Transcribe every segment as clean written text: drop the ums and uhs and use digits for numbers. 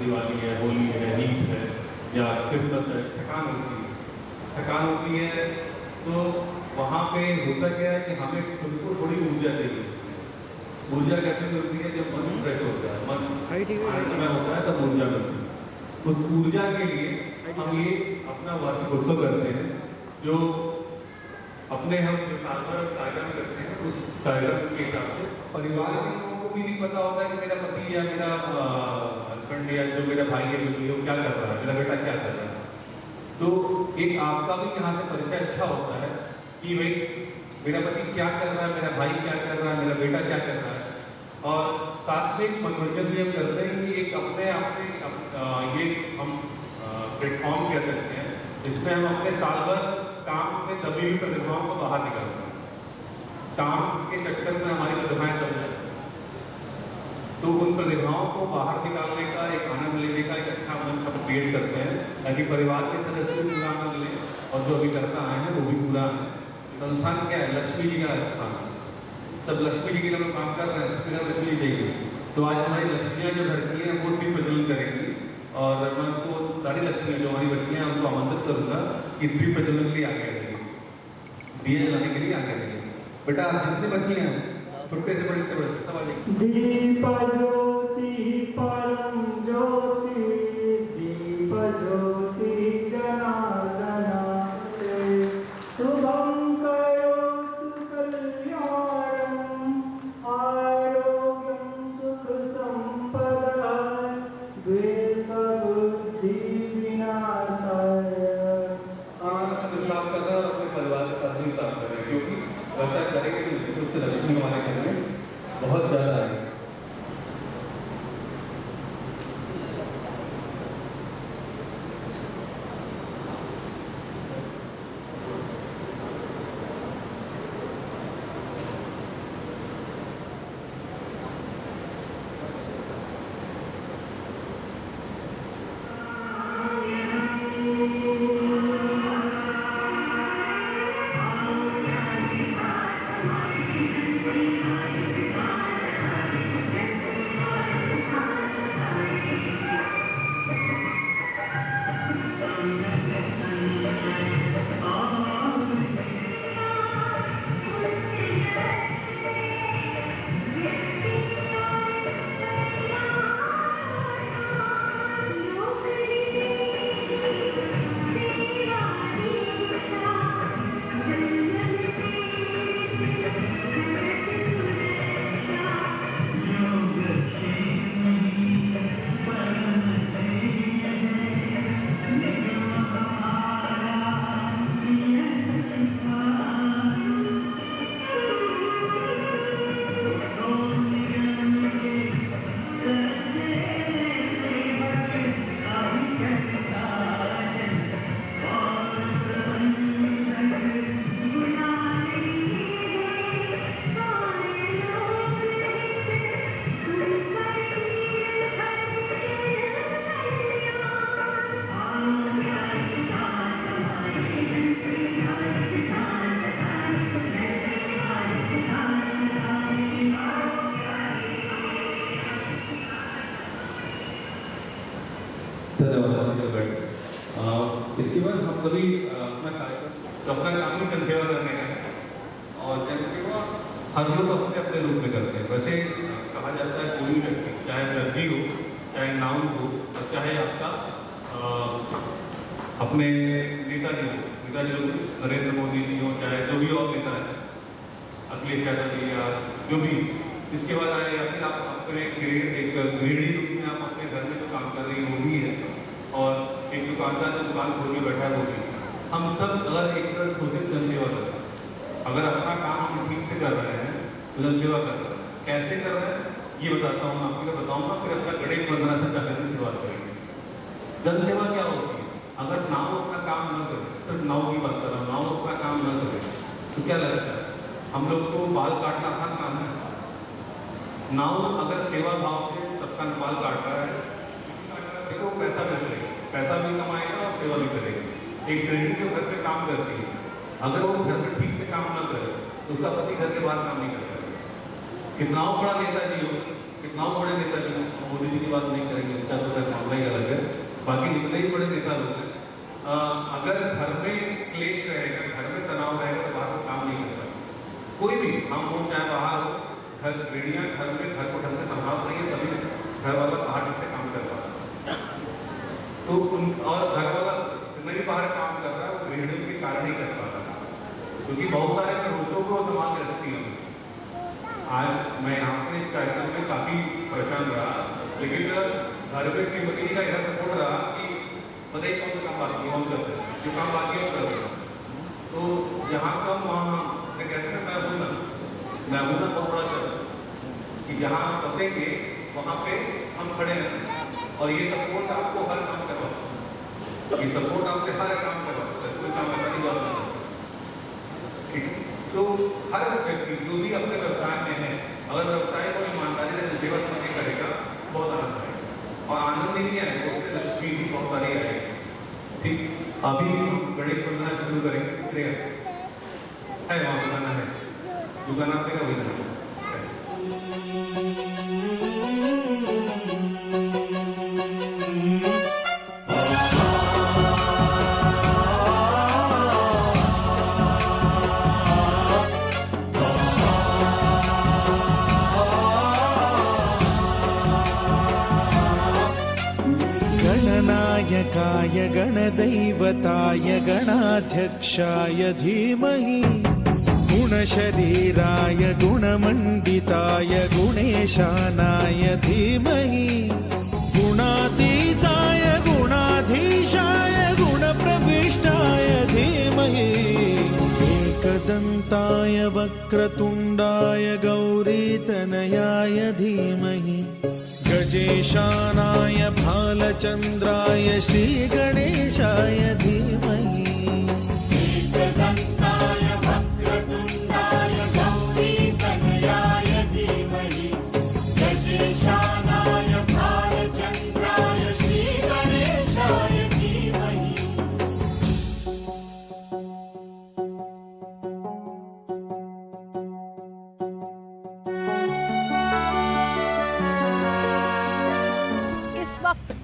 दिवाली है, होली है, ईद है या क्रिसमस है, थकान होती है तो वहाँ पे होता क्या है कि हमें खुद को थोड़ी ऊर्जा चाहिए। ऊर्जा कैसे मिलती है? जब मन फ्रेश होता है, मन समय होता है तब ऊर्जा मिलती है। उस ऊर्जा के लिए हम ये अपना वार्षिक उत्सव करते हैं, जो अपने हम जो कार्यक्रम करते हैं उस कार्यक्रम के हिसाब से परिवार के लोगों को भी नहीं पता होता है कि मेरा पति या मेरा हस्बैंड या जो मेरा भाई है वो क्या कर रहा है, मेरा बेटा क्या कर रहा है। तो एक आपका भी यहाँ से परिचय अच्छा होता है कि भाई मेरा पति क्या कर रहा है, मेरा भाई क्या कर रहा है, मेरा बेटा क्या कर रहा है। और साथ में एक मनोरंजन भी हम करते हैं कि एक अपने ये हम प्लेटफॉर्म कह सकते हैं, जिसमें हम अपने साल भर काम में दबी हुई प्रतिभाओं को बाहर निकालते हैं। काम के चक्कर में हमारी प्रतिभाएं दब जाती हैं, तो उन प्रतिभाओं को बाहर निकालने का एक आनंद लेने का एक अच्छा मंच हम क्रिएट करते हैं। ताकि परिवार के सदस्य भी पूरा आनंद लें और जो अभी करता आए हैं वो भी पूरा है। संस्थान क्या है? लक्ष्मी जी का स्थान है। सब लक्ष्मी जी के लिए हम काम कर रहे हैं, सबके लिए लक्ष्मी जी चाहिए। तो आज हमारी लक्ष्मियाँ जो घर की हैं वो दीप प्रज्वलन करेंगी और मैं उनको सारी लक्ष्मियाँ जो हमारी बच्चियाँ उनको आमंत्रित करूँगा कि दीप प्रज्वलन के लिए आगे रहेंगे, दिए जलाने के लिए आगे रहेंगे। बेटा आप जितने बच्चे हैं छोटे से बड़े सब आ जाएंगे। दीप ज्योति परम ज्योति, दीप ज्योति जनार्दन, शुभं करोतु कल्याणं, आरोग्यं सुख संपदा, द्वेष बुद्धि विनाशाय। साफ कर रहा है अपने परिवार के साथ भी साफ कर रहे हैं, क्योंकि वैसा करेंगे तो निश्चित रूप से लक्ष्मी हमारे घर में बहुत ज़्यादा है। इसके बाद हम सभी अपना काम ही जनसेवा करने का है और जनसेवा हर लोग अपने अपने रूप में करते हैं। वैसे कहा जाता है कोई व्यक्ति चाहे दर्जी हो, चाहे नाउन हो और चाहे आपका अपने नेताजी लोग नरेंद्र मोदी जी हो, चाहे जो भी और नेता है, अखिलेश यादव जी या जो भी, इसके बाद आए या फिर आप अपने एक गृहिणी रूप में आप अपने घर में जो काम कर रही है वो भी है और एक दुकानदार जो दुकान खोल के बैठा है वो भी। हम सब अगर एक तरह सोचित जनसेवा कर रहे हैं, अगर अपना काम हम ठीक से कर रहे हैं तो जनसेवा कर रहे हैं। कैसे कर रहे हैं ये बताता हूँ, आपको बताऊँगा, फिर अपना गणेश वंदना से जाकर की शुरुआत करेंगे। जनसेवा क्या होती है? अगर नाव अपना काम न करे, सिर्फ नाव की बात कर रहा हूँ, नाव अपना काम न करे तो क्या लगता है? हम लोग को बाल काटना आसान काम है। नाव अगर सेवा भाव से सबका बाल काट रहा है तो पैसा भी करेगा, पैसा भी कमाएगा और सेवा भी करेगा। एक गृहिणी जो घर पे काम करती है, अगर वो घर पे ठीक से काम ना करे तो उसका पति घर के बाहर काम नहीं करता। कितना बड़ा नेताजी हो, कितना बड़े नेताजी हो, मोदी जी की बात नहीं करेंगे, उनका तो मामला ही अलग है, बाकी जितने ही बड़े नेता लोग हैं, अगर घर में क्लेश रहेगा, घर में तनाव रहेगा तो बाहर वो काम नहीं करता। कोई भी हम हो चाहे बाहर हो, घर गृहिणियाँ घर में घर को ढंग से संभाल रही है तभी घर वाला बाहर ढंग से काम कर रहा है। तो उन और घर वाला जितना भी बाहर काम कर रहा है वो गृहिणियों के कारण ही कर पाता है, क्योंकि बहुत सारे रोचों को संभाल के रखती है। आज मैं यहाँ पे इस कार्यक्रम में काफ़ी परेशान रहा, लेकिन घर पे श्रीमती जी का इधर सपोर्ट रहा कि बताइए कौन सा काम बाकी हम करते हैं, जो काम बाकी हम करते हैं। तो जहाँ कम वहाँ से कहते हैं मैं हूँ ना बहुत बड़ा शब्द कि जहाँ फंसेंगे वहाँ पे हम खड़े हैं और ये सपोर्ट आपको हर काम करवा सकता है, ये सपोर्ट आपसे हर काम करवा सकता है, कोई काम ऐसा नहीं कर सकता। ठीक है, तो हर व्यक्ति जो भी अपने व्यवसाय में है, अगर व्यवसाय को ईमानदारी से सेवा समझ के करेगा बहुत आनंद आएगा और आनंद ही नहीं आएगा, उससे लक्ष्मी भी बहुत सारी आएगी। अभी गणेश वंदना शुरू करेंगे, चलेगा? है वहाँ बनाना है, जो गाना आपका वही गाना है। गणनायकाय गणदैवताय गणाध्यक्षाय धीमहि गुणशरीराय गुणमण्डिताय गुणेशानाय धीमहि गुणातीताय गुणाधीशाय गुणप्रविष्टाय धीमहि एकदन्ताय वक्रतुण्डाय गौरीतनयाय धीमहि गजेशानाय भालचन्द्राय श्रीगणेशाय धीमहि एकदन्ताय वक्रतुण्डाय गौरीतनयाय धीमहि गजेशानाय भालचन्द्राय श्रीगणेशाय धीमहि।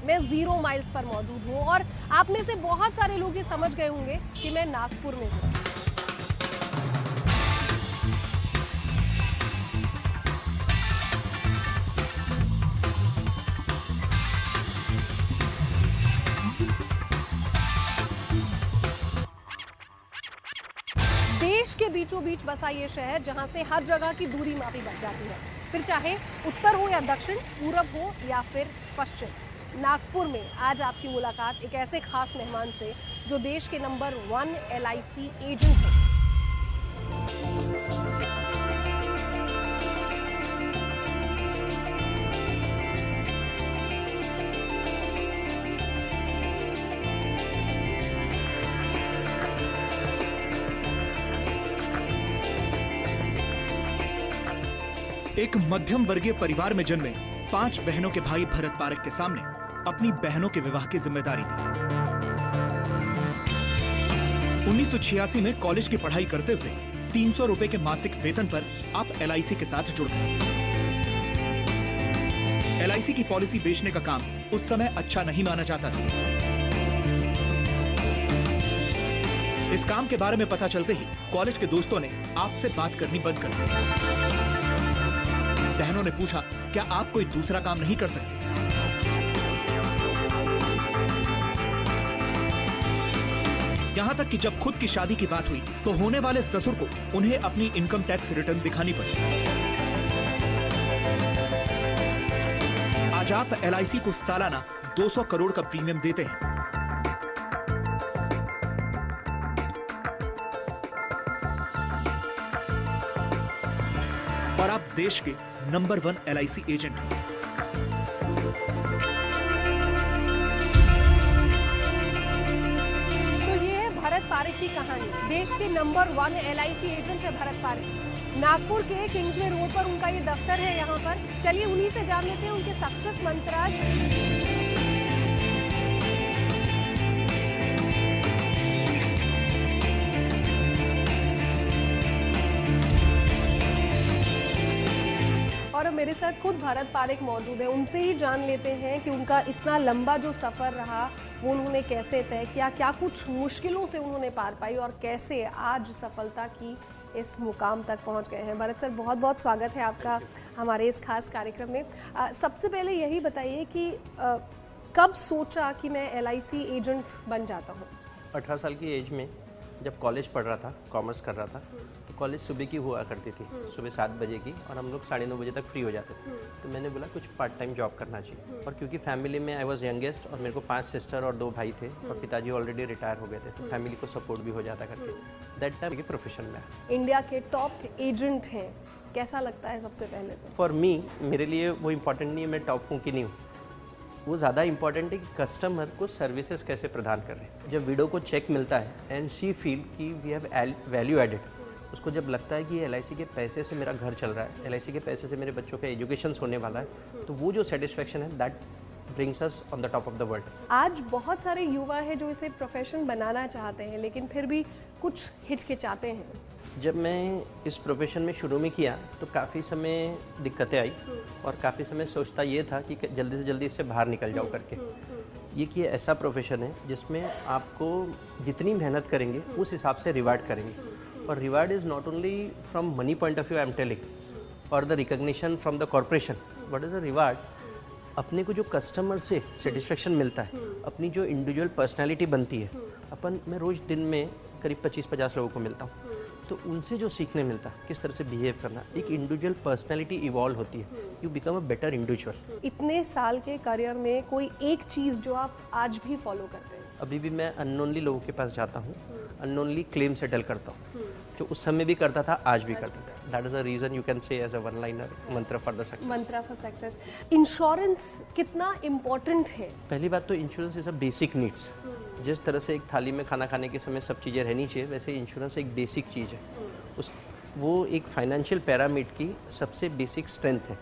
मैं 0 माइल्स पर मौजूद हूँ और आप में से बहुत सारे लोग ये समझ गए होंगे कि मैं नागपुर में हूँ। देश के बीचों बीच बसा ये शहर जहां से हर जगह की दूरी मापी बच जाती है, फिर चाहे उत्तर हो या दक्षिण, पूरब हो या फिर पश्चिम। नागपुर में आज आपकी मुलाकात एक ऐसे खास मेहमान से जो देश के नंबर 1 LIC एजेंट हैं। एक मध्यम वर्गीय परिवार में जन्मे 5 बहनों के भाई भरत पारेख के सामने अपनी बहनों के विवाह की जिम्मेदारी थी। 1986 में कॉलेज की पढ़ाई करते हुए 300 रुपए के मासिक वेतन पर आप LIC के साथ जुड़ गए। LIC की पॉलिसी बेचने का काम उस समय अच्छा नहीं माना जाता था। इस काम के बारे में पता चलते ही कॉलेज के दोस्तों ने आपसे बात करनी बंद कर दी। बहनों ने पूछा, क्या आप कोई दूसरा काम नहीं कर सकते? यहां तक कि जब खुद की शादी की बात हुई तो होने वाले ससुर को उन्हें अपनी इनकम टैक्स रिटर्न दिखानी पड़ी। आज आप LIC को सालाना 200 करोड़ का प्रीमियम देते हैं। और आप देश के नंबर 1 LIC एजेंट हैं। तो ये है भरत पारेख की कहानी। देश के नंबर 1 LIC एजेंट है भरत पारेख। नागपुर के किंग्सवे रोड पर उनका ये दफ्तर है। यहाँ पर चलिए उन्हीं से जान लेते हैं उनके सक्सेस मंत्र। और मेरे साथ खुद भरत पारेख मौजूद है। उनसे ही जान लेते हैं कि उनका इतना लंबा जो सफ़र रहा वो उन्होंने कैसे तय किया, क्या कुछ मुश्किलों से उन्होंने पार पाई और कैसे आज सफलता की इस मुकाम तक पहुंच गए हैं। भरत सर, बहुत बहुत स्वागत है आपका हमारे इस खास कार्यक्रम में। सबसे पहले यही बताइए कि कब सोचा कि मैं LIC एजेंट बन जाता हूँ? 18 साल की एज में जब कॉलेज पढ़ रहा था, कॉमर्स कर रहा था, तो कॉलेज सुबह की हुआ करती थी, सुबह 7 बजे की, और हम लोग 9:30 बजे तक फ्री हो जाते थे। तो मैंने बोला कुछ पार्ट टाइम जॉब करना चाहिए। और क्योंकि फैमिली में आई वॉज यंगेस्ट और मेरे को 5 सिस्टर और 2 भाई थे और पिताजी ऑलरेडी रिटायर हो गए थे, तो फैमिली को सपोर्ट भी हो जाता करके दैट टाइम के प्रोफेशन में। इंडिया के टॉप एजेंट हैं, कैसा लगता है सबसे पहले तो? फॉर मी, मेरे लिए वो इम्पॉर्टेंट नहीं है मैं टॉप हूँ कि नहीं हूँ, वो ज़्यादा इंपॉर्टेंट है कि कस्टमर को सर्विसेज कैसे प्रदान कर रहे हैं। जब विडो को चेक मिलता है एंड शी फील कि वी हैव वैल्यू एडेड, उसको जब लगता है कि LIC के पैसे से मेरा घर चल रहा है, LIC के पैसे से मेरे बच्चों का एजुकेशन होने वाला है, तो वो जो सेटिस्फेक्शन है that brings us on the top of the world. आज बहुत सारे युवा हैं जो इसे प्रोफेशन बनाना चाहते हैं लेकिन फिर भी कुछ हिचकिचाते हैं। जब मैं इस प्रोफेशन में शुरू में किया तो काफ़ी समय दिक्कतें आई और काफ़ी समय सोचता ये था कि जल्दी से जल्दी इससे बाहर निकल जाओ करके। ये कि ऐसा प्रोफेशन है जिसमें आपको जितनी मेहनत करेंगे उस हिसाब से रिवार्ड करेंगे, और reward is not only from money point of view I am telling और the recognition from the corporation, what is the reward, अपने को जो कस्टमर से सेटिस्फेक्शन मिलता है, अपनी जो इंडिविजुअल पर्सनालिटी बनती है। मैं रोज़ दिन में करीब 25-50 लोगों को मिलता हूँ, तो उनसे जो सीखने मिलता है किस तरह से बिहेव करना, एक इंडिविजुअल पर्सनालिटी इवॉल्व होती है, you become a better individual. इतने साल के करियर में कोई एक चीज़ जो आप आज भी फॉलो करते हैं? अभी भी मैं अननोनली लोगों के पास जाता हूँ, अननोनली क्लेम सेटल करता हूँ, जो उस समय भी करता था आज भी करता था। That is a reason you can say as a one liner mantra for the success. Mantra for success. Insurance कितना इम्पोर्टेंट है? पहली बात तो insurance is a basic needs. जिस तरह से एक थाली में खाना खाने के समय सब चीज़ें रहनी चाहिए, वैसे इंश्योरेंस एक बेसिक चीज़ है। वो एक फाइनेंशियल पैरामिड की सबसे बेसिक स्ट्रेंथ है।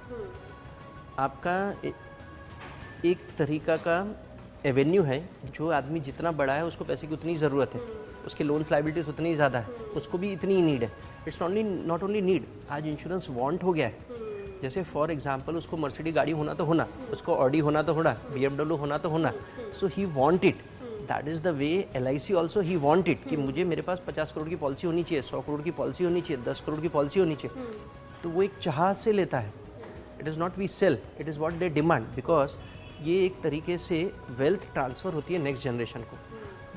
आपका एक तरीका का एवेन्यू है, जो आदमी जितना बड़ा है उसको पैसे की उतनी ज़रूरत है, उसके लोन्स लाइबिलिटीज़ उतनी ज़्यादा है, उसको भी इतनी नीड है। इट्स नॉट ओनली नीड, आज इंश्योरेंस वांट हो गया है। जैसे फॉर एग्जांपल उसको मर्सिडीज गाड़ी होना तो होना, उसको ऑडी होना तो होना, BMW होना तो होना, so he want it. That is the way LIC also he want it कि मुझे मेरे पास 50 करोड़ की पॉलिसी होनी चाहिए, 100 करोड़ की पॉलिसी होनी चाहिए, 10 करोड़ की पॉलिसी होनी चाहिए। तो वो एक चाह से लेता है। It is not we sell, it is what they demand, because ये एक तरीके से वेल्थ ट्रांसफ़र होती है नेक्स्ट जनरेशन को।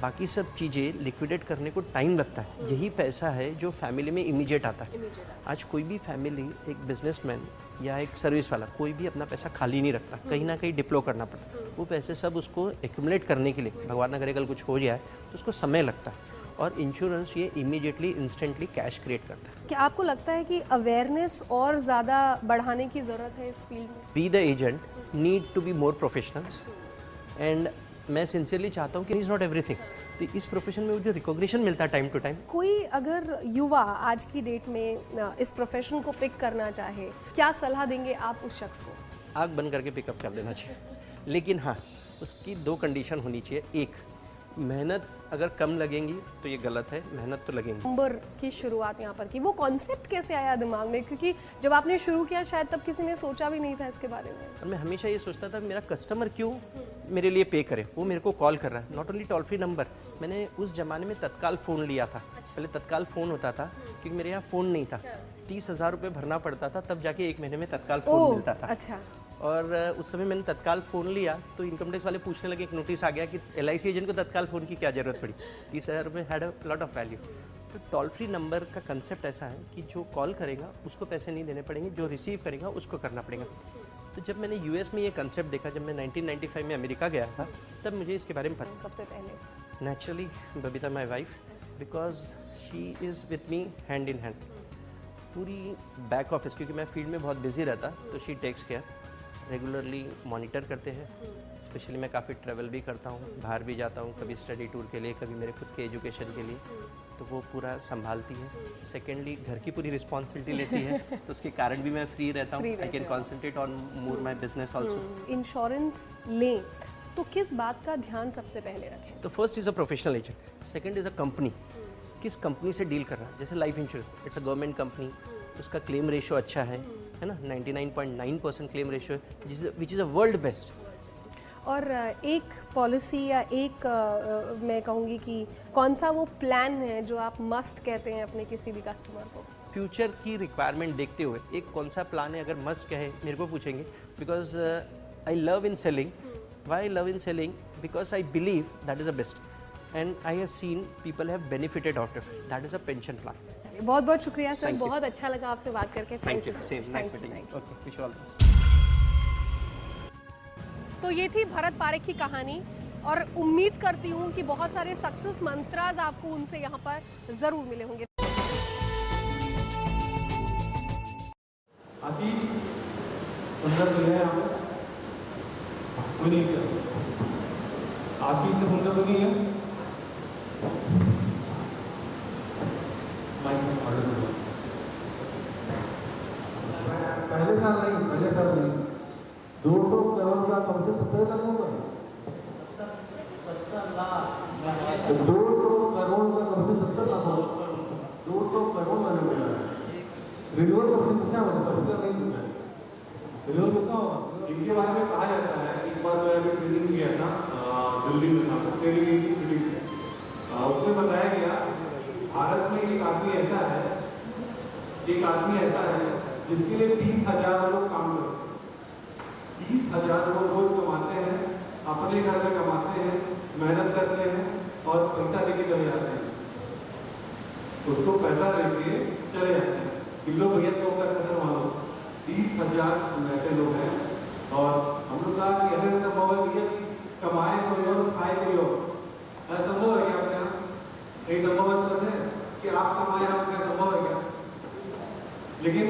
बाकी सब चीज़ें लिक्विडेट करने को टाइम लगता है, यही पैसा है जो फैमिली में इमीडिएट आता है। आज कोई भी फैमिली, एक बिजनेसमैन या एक सर्विस वाला, कोई भी अपना पैसा खाली नहीं रखता, कहीं ना कहीं डिप्लो करना पड़ता है। वो पैसे सब उसको एक्यूमुलेट करने के लिए, भगवान ना करे कल कुछ हो जाए तो उसको समय लगता है, और इंश्योरेंस ये इमीडिएटली इंस्टेंटली कैश क्रिएट करता है। क्या आपको लगता है कि अवेयरनेस और ज़्यादा बढ़ाने की ज़रूरत है इस फील्ड में? We the agent need to be more professionals, and मैं सिंसियरली चाहता हूँ कि इज़ नॉट एवरीथिंग। तो इस प्रोफेशन में जो रिकॉग्निशन मिलता है टाइम टू टाइम, कोई अगर युवा आज की डेट में इस प्रोफेशन को पिक करना चाहे, क्या सलाह देंगे आप उस शख्स को? आग बंद करके पिकअप कर देना चाहिए, लेकिन हाँ उसकी 2 कंडीशन होनी चाहिए। एक, मेहनत अगर कम लगेंगी तो ये गलत है, मेहनत तो लगेंगी। नंबर की शुरुआत यहाँ पर की, वो कॉन्सेप्ट कैसे आया दिमाग में? क्योंकि जब आपने शुरू किया शायद तब किसी ने सोचा भी नहीं था इसके बारे में। और मैं हमेशा ये सोचता था मेरा कस्टमर क्यों मेरे लिए पे करे, वो मेरे को कॉल कर रहा है, not only toll free number. मैंने उस ज़माने में तत्काल फ़ोन लिया था। पहले तत्काल फ़ोन होता था क्योंकि मेरे यहाँ फ़ोन नहीं था, 30,000 रुपये भरना पड़ता था, तब जाके 1 महीने में तत्काल फ़ोन मिलता था। अच्छा। और उस समय मैंने तत्काल फ़ोन लिया तो इनकम टैक्स वाले पूछने लगे, एक नोटिस आ गया कि LIC एजेंट को तत्काल फ़ोन की क्या ज़रूरत पड़ी। 30,000 रुपये had a lot of value. तो टोल फ्री नंबर का कंसेप्ट ऐसा है कि जो कॉल करेगा उसको पैसे नहीं देने पड़ेंगे, जो रिसीव करेगा उसको करना पड़ेगा। तो जब मैंने US में ये कंसेप्ट देखा, जब मैं 1995 में अमेरिका गया था, तब मुझे इसके बारे में पता। सबसे पहले naturally Babita my wife, because she is with me hand in hand. पूरी बैक ऑफिस, क्योंकि मैं फील्ड में बहुत बिजी रहता, तो she takes care, regularly monitor करते हैं। स्पेशली मैं काफ़ी ट्रैवल भी करता हूँ, बाहर भी जाता हूँ, कभी स्टडी टूर के लिए, कभी मेरे खुद के एजुकेशन के लिए, तो वो पूरा संभालती है। सेकेंडली घर की पूरी रिस्पॉन्सिबिलिटी लेती है, तो उसके कारण भी मैं फ्री रहता हूँ। I can concentrate on more my business also. Insurance लें तो किस बात का ध्यान सबसे पहले रखें? तो first is a professional agent, second is a company, किस कंपनी से डील कर रहा है। जैसे life insurance, it's a government company, उसका क्लेम रेशियो अच्छा है ना, 99.9% क्लेम रेशियो है, which is a world best. और एक पॉलिसी या एक मैं कहूँगी कि कौन सा वो प्लान है जो आप मस्ट कहते हैं अपने किसी भी कस्टमर को? फ्यूचर की रिक्वायरमेंट देखते हुए एक कौन सा प्लान है, अगर मस्ट कहे मेरे को पूछेंगे, because I love in selling. Why love in selling? Because I believe that is a best, and I have seen people have benefited out of it, that is a pension plan. बहुत बहुत शुक्रिया sir, Thank you. बहुत अच्छा लगा आपसे बात करके। Thank you, so same, much. Nice Thank you, meeting. thank you. Okay, wish you all the best. तो ये थी भरत पारेख की कहानी, और उम्मीद करती हूँ कि बहुत सारे सक्सेस मंत्राज आपको उनसे यहाँ पर ज़रूर मिले होंगे। आशीष सुंदर तो है यहाँ पे, कोई नहीं किया। आशीष से सुंदर तो नहीं है। पहले साल नहीं 200 करोड़ का कम से 70 लाख 200 करोड़ का कम से 70 लाख 200 करोड़ मैंने बोला है। रिन्यूअल कब से पूछा होगा, तब तक नहीं पूछा है। रिन्यूअल कितना होगा इनके बारे में कहा जाता है। एक बार मैं अभी ट्रेनिंग किया था दिल्ली में था, ट्रेनिंग उसमें बताया गया भारत में एक आदमी ऐसा है जिसके लिए 30,000 लोग काम करते हैं। 30,000 लोग रोज कमाते हैं, अपने घर में कमाते हैं, मेहनत करते हैं और पैसा लेके चले जाते हैं। उसको पैसा लेके चले जाते हैं। किलो भैया तो होगा खतर मानो 30,000 ऐसे लोग हैं। और हम लोग कहा कि अगर संभव है भैया कमाए कोई और खाए कोई और, ऐसा संभव है क्या आपके यहाँ? यही संभव है कि आप कमाए आप क्या संभव है क्या? लेकिन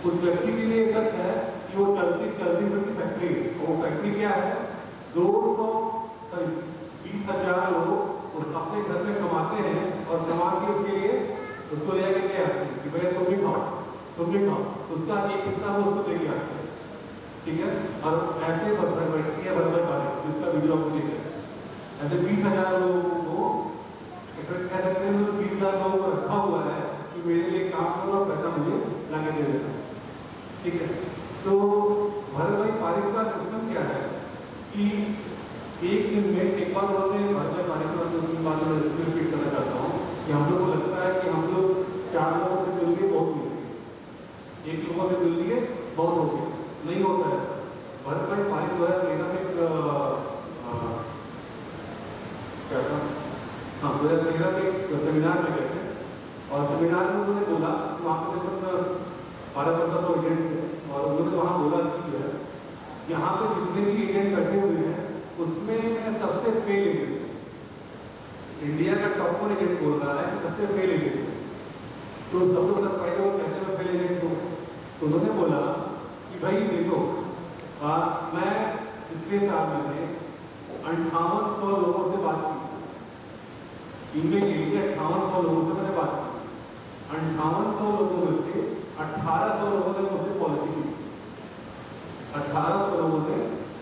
उस व्यक्ति के लिए सच है कि वो चलती फिरती फैक्ट्री, वो फैक्ट्री क्या है? 20,000 लोग उस अपने घर में कमाते हैं और कमा के उसके लिए उसको ले आके दे आते हैं कि भैया तुम भी खाओ। उसका एक हिस्सा वो उसको देके आते हैं, ठीक है। और ऐसे जिसका वीडियो आपको देख रहे हैं, ऐसे 20,000 लोगों को कह सकते हैं 20,000 लोगों को रखा हुआ है कि मेरे लिए काम करो और पैसा मुझे लाके दे देना, ठीक है। तो भरत भाई पारिक का सिस्टम क्या है कि एक दिन में एक बार उन्होंने भरत भाई पारिक का बात में रिपीट करना चाहता हूँ कि हम लोग को लगता है कि हम लोग 4 लोगों से मिल के बहुत मिलते हैं, 1 लोगों से मिल लिए बहुत हो गया, नहीं होता है। भरत भाई पारिक 2013 में क्या था, हाँ 2013 में एक सेमिनार में गए थे और सेमिनार में उन्होंने बोला वहाँ पे 12-15 तो एजेंट थे और उन्होंने वहाँ बोला कि जो है यहाँ पे जितने भी एजेंट बैठे हुए हैं उसमें सबसे फेल एजेंट, इंडिया का टॉप 1 एजेंट बोल रहा है कि सबसे फेल एजेंट। तो सब लोग सरप्राइज हो कैसे मैं फेल एजेंट हूँ। तो उन्होंने बोला कि भाई देखो मैं पिछले साल मैंने 5800 लोगों से बात की, इनमें के लिए 5800 लोगों से मैंने बात की। 5800 लोगों में से 1800 लोगों ने मुझसे पॉलिसी दी, 1800 लोगों ने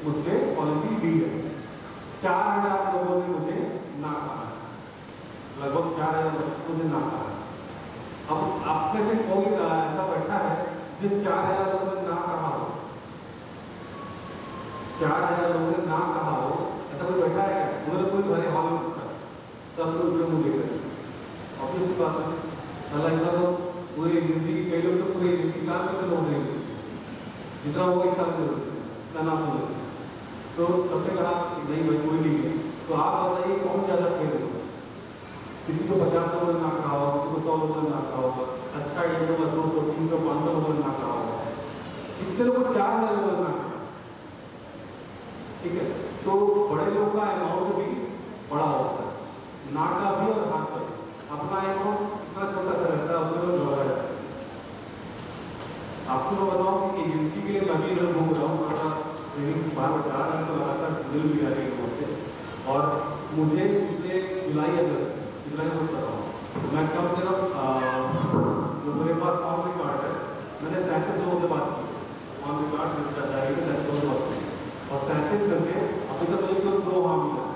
मुझसे पॉलिसी दी है। 4,000 लोगों ने मुझे ना कहा, लगभग 4,000 लोगों ने मुझे ना कहा। अब आप में से कोई ऐसा बैठा है जिसे 4,000 लोगों ने ना कहा हो, 4,000 लोगों ने ना कहा हो, ऐसा कोई बैठा है क्या? उन्होंने कोई भरे हॉल में पूछा, सब लोग उधर मुँह देख रहे हैं। ऑब्वियस बात है, अल्लाह तो पूरी एजेंसी कई लोग तो पूरी एजेंसी काम करते लोग नहीं, जितना वो एक साथ में इतना नाम हो। तो सबने कहा कि नहीं भाई कोई नहीं है। तो आप बताइए कौन ज़्यादा खेल हो? किसी को 50 लोगों ने ना कहा होगा, किसी को 100 लोगों ने ना कहा होगा, अच्छा एजेंट होगा 200, 300, 500 लोगों ने ना कहा होगा, कितने लोगों को 4,000 लोगों ने ना कहा, ठीक है। तो बड़े लोगों का अमाउंट भी बड़ा होता है, ना का भी और हाथ का भी। अपना अमाउंट इतना छोटा सा रहता है, उसमें लोग जोड़ा जाता है। आपको मैं बताऊँ कि एजेंसी के लिए मैं भी इधर घूम रहा हूँ, थोड़ा ट्रेनिंग बाहर बचा रहा है, तो लगातार मिल भी आ रही है लोगों से। और मुझे पिछले जुलाई में पता हूँ मैं कम से कम जो मेरे पास ऑन रिकॉर्ड है, मैंने 37 लोगों से बात की ऑन रिकॉर्ड, 37 लोगों से बात की और 37 में से अभी तक मुझे केवल 2 वहाँ मिला है।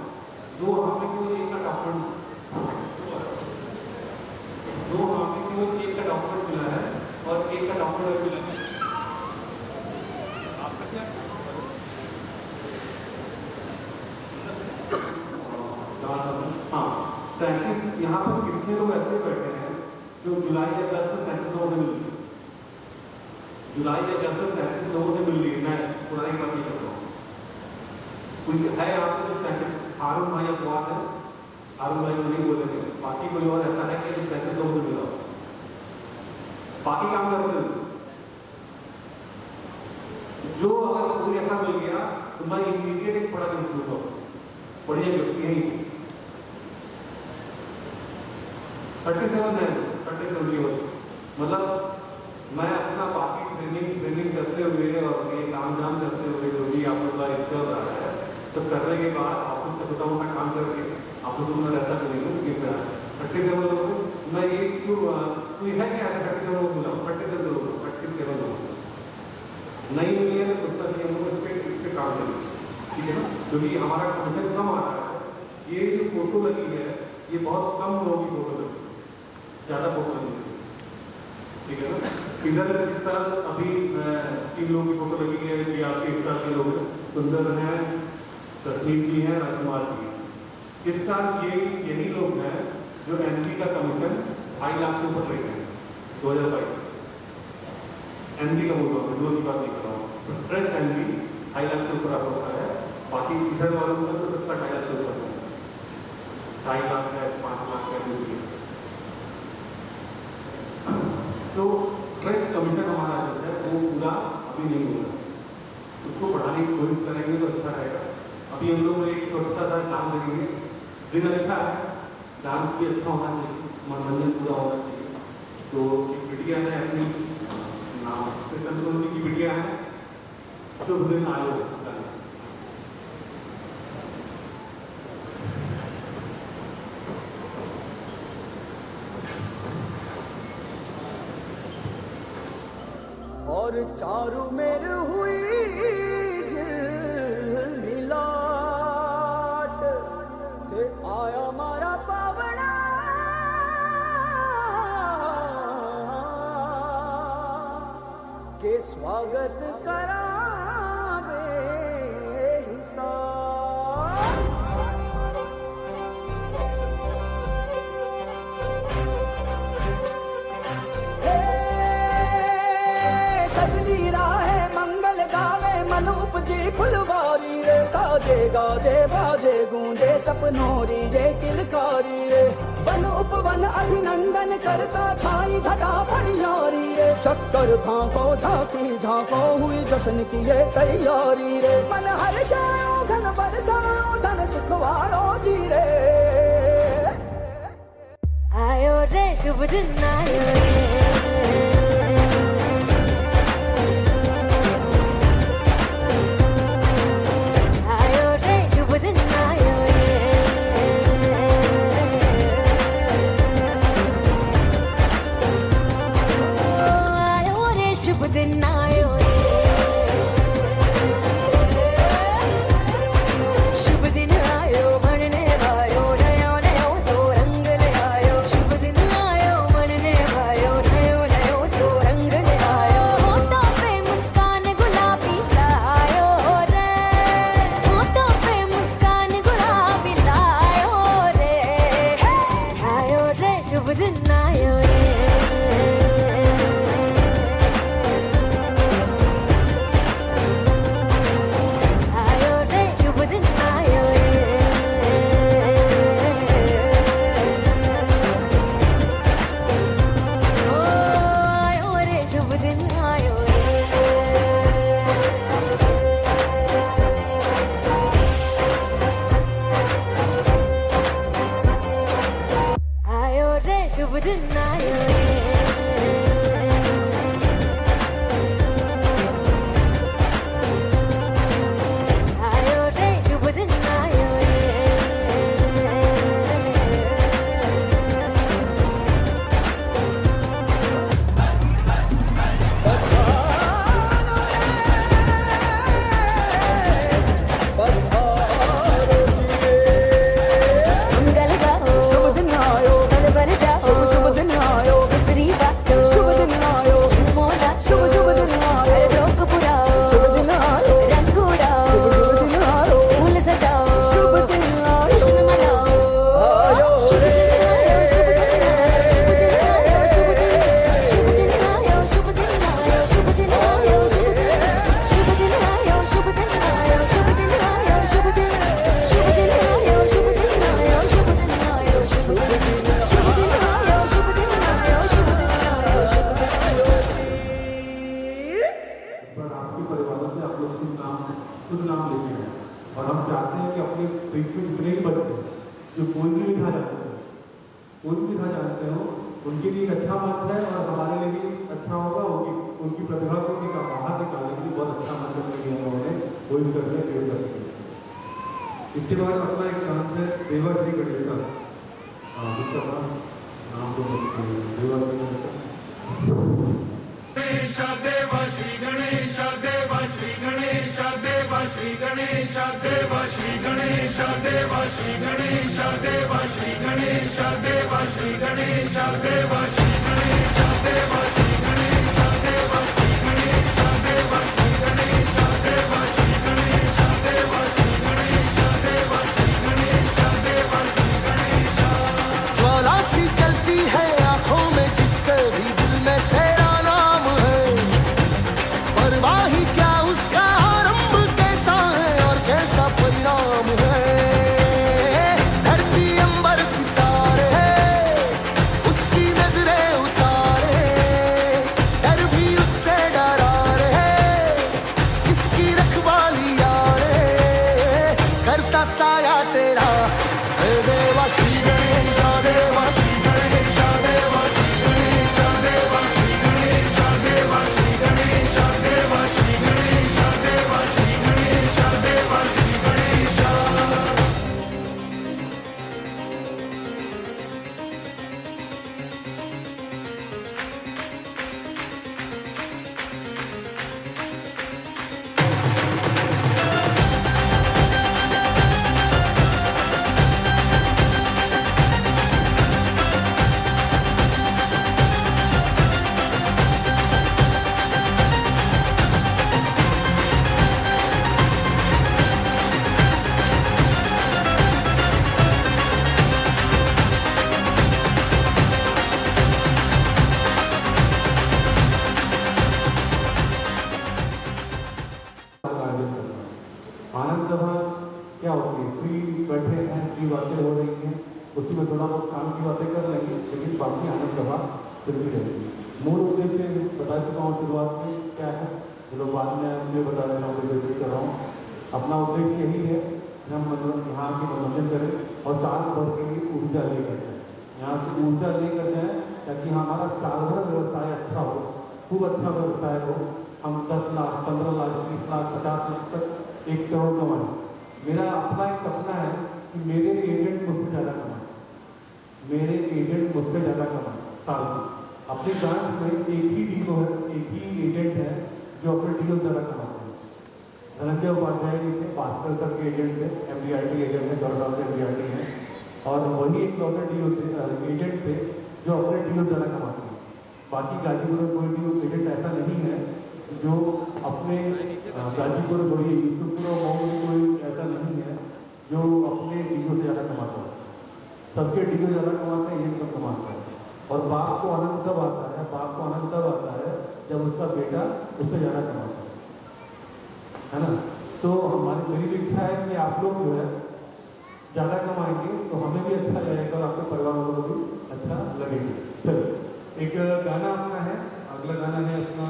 2 वहाँ में केवल 1 का डॉक्यूमेंट, 2 वहाँ में केवल 1 का डॉक्यूमेंट मिला है और 1 का डॉक्यूमेंट मिला है। आपका क्या? हाँ 37 यहाँ पर कितने लोग ऐसे बैठे हैं जो जुलाई या अगस्त में 37 लोगों से मिल लिए, जुलाई या अगस्त में 37 लोगों से मिल लिए। मैं पुरानी बात नहीं करता हूँ, कोई है आपको जो 37 हारून भाई अपवाद है, हारून भाई को नहीं बोलेंगे, बाकी कोई और ऐसा है कि जो 37 लोगों से मिला, बाकी काम करते हैं जो अगर कोई ऐसा मिल गया तो मैं इमीडिएट एक बड़ा कंक्लूड हो बढ़िया व्यक्ति है 37 है, 37 की होती मतलब मैं अपना बाकी ट्रेनिंग करते हुए और ये काम जाम करते हुए जो भी आप लोग का हो रहा है सब करने के बाद ऑफिस का छोटा मोटा काम करके ऑफिस में रहता तो नहीं हूँ 37 लोगों से मैं ये क्यों कोई है क्या ऐसा 37 लोगों को मिला 37 लोग नहीं मिली है तो सोचना चाहिए हमको इस पर काम करें, ठीक है ना, क्योंकि हमारा कमीशन कम आ रहा है, ये जो फोटो लगी है ये बहुत कम लोगों की फोटो लगी है, ज़्यादा फोटो लगी है, ठीक है ना। इधर इस साल अभी 3 लोगों की फोटो लगी है, ये आपके इस साल के लोग हैं, सुंदर हैं, तस्नीम जी हैं, राजकुमार जी हैं। इस साल यही लोग हैं जो एमपी का कमीशन 2.5 लाख से ऊपर लेते हैं 2022 एमपी का बोल रहा हूँ, की बात नहीं कर रहा हूँ। ट्रेस एमपी 2.5 लाख से ऊपर आपको है, बाकी इधर वालों का तो सबका 2.5 लाख से ऊपर है, 2.5 लाख है, 5 लाख है। तो फ्रेश कमीशन हमारा जो है वो पूरा अभी नहीं हो रहा, उसको बढ़ाने की कोशिश करेंगे तो अच्छा रहेगा। अभी हम लोग एक छोटा सा काम करेंगे, दिन अच्छा है, डांस भी अच्छा होना चाहिए, मनोरंजन पूरा होना चाहिए। तो एक बिटिया है अपनी नाम कृष्ण जी की बिटिया है, शुभ दिन आयोग। और चारू मेर हुई मिलाट ते आया मारा पावना के स्वागत करावे उपजी फुलवारी रे, साजे गाजे बाजे गूंजे सपनोरी ये किलकारी रे। वन उपवन अभिनंदन करता छाई धगा फरियारी रे, शक्कर भांको झांकी झांको हुई जश्न की ये तैयारी रे। मन हर जाओ धन बरसाओ धन सुखवारो जी रे। आयो रे शुभ दिन आयो रे, शुभ दिन आयो रे। आयो रे शुभ दिन आयो रे। मंगल गाओ शुभ दिन आयो, बल बल जाओ शुभ दिन आयो, स्त्री बातो शुभ दिन आयो, मोला शुभ दिन आयो, हर लोक पुराओ शुभ दिन आयो, रंग उड़ाओ शुभ दिन आयो, फूल सजाओ शुभ दिन आयो, जश्न मनाओ आयो शुभ दिन आयो, शुभ दिन आयो, शुभ दिन आयो, शुभ दिन आयो, शुभ दिन आयो, शुभ दिन आयो, शुभ दिन आयो, शुभ दिन आयो, शुभ दिन आयो, शुभ दिन आयो, शुभ दिन आयो, शुभ दिन आयो, शुभ दिन आयो, शुभ दिन आयो, शुभ दिन आयो, शुभ दिन आयो। पर आपके परिवारों से आप लोग खुद नाम लेते हैं और हम चाहते हैं कि अपने पेट में जितने भी बच्चे जो कोई भी लिखा जानते हैं, कोई भी लिखा जानते हो, उनके लिए एक अच्छा मंच है और हमारे लिए भी अच्छा होगा। उनकी प्रतिभा को बाहर निकालने के लिए बहुत अच्छा मंच किया उन्होंने कोई भी करने प्रयोग कर सके। इसके बाद अपना एक डांस है देवा श्री गणेश का, जिसका नाम तो देवा श्री गणेश का। गणेश देव श्री गणेश देव श्री गणेश देव श्री गणेश देव श्री गणेश देवा श्री गणेश देवा श्री गणेश देवा श्री गणेश देवा श्री गणेश देवा श्री गणेश देवा श्री गणेश देवा श्री गणेश देवा श्री गणेश देवा श्री गणेश देवा श्री गणेश देवा श्री गणेश। ज्वाला सी चलती है आंखों में जिसके भी दिल में तेरा नाम है, परवाही क्या उसका आरंभ कैसा है और कैसा परिणाम है। धरती अंबर सितारे उसकी नजरें उतारे, डर भी उससे डरा रे जिसकी रखवाली यारे, करता साया तेरा हे देवा श्री गणेश देवा श्री गणेश देवा श्री गणेश देवा श्री गणेश देवा श्री गणेश देवा श्री गणेश देवा श्री गणेश देवा श्री गणेश। आनंद सभा क्या होती है, फ्री बैठे हैं, फ्री बातें हो रही हैं, उसी में थोड़ा बहुत काम की बातें कर लेंगे, लेकिन बाकी आनंद सभा फिर भी रहेगी। मूल उद्देश्य बता चुका हूँ शुरुआत में क्या है, चलो बाद में मुझे बता देना रिपीट कर रहा हूँ। अपना उद्देश्य यही है कि हम यहाँ के मनोरंजन करें और साल भर के लिए ऊर्जा लेकर जाए, यहाँ से ऊर्जा लेकर जाए ताकि हमारा साल भर व्यवसाय अच्छा हो, खूब अच्छा व्यवसाय हो। हम 10 लाख 15 लाख 20 लाख 50 लाख तक 1 करोड़ कमाएं। मेरा अपना एक सपना है कि मेरे एजेंट मुझसे ज़्यादा कमाएं, मेरे एजेंट मुझसे ज़्यादा कमाएं साल में। अपनी ब्रांच में एक ही डीओ है, एक ही एजेंट है जो अपने डीओ ज़्यादा कमाते हैं। धनंजय उपाध्याय जी थे, भास्कर सर के एजेंट थे, MDRT एजेंट है, गौरव से MDRT हैं, और वही एक लौटे डीओ थे, एजेंट थे जो अपने डीओ ज़्यादा कमाते हैं। बाकी गाजीपुर में कोई डीओ एजेंट ऐसा नहीं है जो अपने गाजीपुर बड़ी यूसुफपुर और मऊ में कोई ऐसा नहीं है जो अपने डीओ से ज़्यादा कमाता है। सबके डीओ ज़्यादा कमाते हैं, ये कम कमाता है। और बाप को आनंद तब आता है, बाप को आनंद तब आता है जब उसका बेटा उससे ज़्यादा कमाता है ना। तो मेरी भी इच्छा है कि आप लोग जो है ज़्यादा कमाएंगे तो हमें भी अच्छा लगेगा और आपके परिवार वालों को भी अच्छा लगेगा। चलिए एक गाना अपना है, अगला गाना है अपना